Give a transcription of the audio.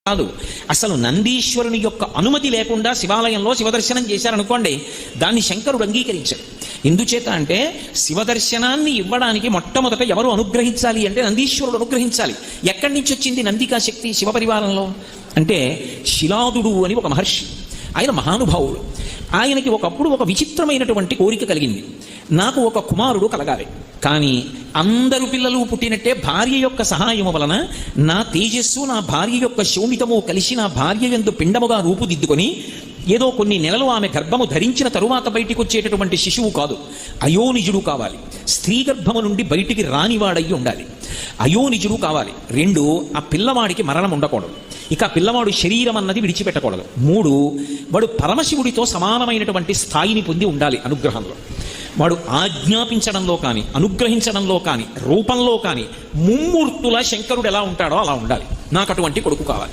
కాదు. అసలు నందీశ్వరుని యొక్క అనుమతి లేకుండా శివాలయంలో శివదర్శనం చేశారనుకోండి, దాన్ని శంకరుడు అంగీకరించాడు. ఎందుచేత అంటే శివదర్శనాన్ని ఇవ్వడానికి మొట్టమొదట ఎవరు అనుగ్రహించాలి అంటే నందీశ్వరుడు అనుగ్రహించాలి. ఎక్కడి నుంచి వచ్చింది నందికా శక్తి శివపరివారంలో అంటే శిలాదుడు అని ఒక మహర్షి, ఆయన మహానుభావుడు. ఆయనకి ఒకప్పుడు ఒక విచిత్రమైనటువంటి కోరిక కలిగింది, నాకు ఒక కుమారుడు కలగాలి, కానీ అందరు పిల్లలు పుట్టినట్టే భార్య యొక్క సహాయము వలన నా తేజస్సు నా భార్య యొక్క శోణితము కలిసి నా భార్య యందు పిండముగా రూపుదిద్దుకొని ఏదో కొన్ని నెలలు ఆమె గర్భము ధరించిన తరువాత బయటికి వచ్చేటటువంటి శిశువు కాదు, అయోనిజుడు కావాలి. స్త్రీ గర్భము నుండి బయటికి రానివాడయ్యి ఉండాలి, అయోనిజుడు కావాలి. 2, ఆ పిల్లవాడికి మరణం ఉండకూడదు, ఇక పిల్లవాడు శరీరం అన్నది విడిచిపెట్టకూడదు. 3, వాడు పరమశివుడితో సమానమైనటువంటి స్థాయిని పొంది ఉండాలి అనుగ్రహంలో. వాడు ఆజ్ఞాపించడంలో కానీ అనుగ్రహించడంలో కానీ రూపంలో కానీ ముమ్మూర్తుల శంకరుడు ఎలా ఉంటాడో అలా ఉండాలి. నాకు అటువంటి కొడుకు కావాలి.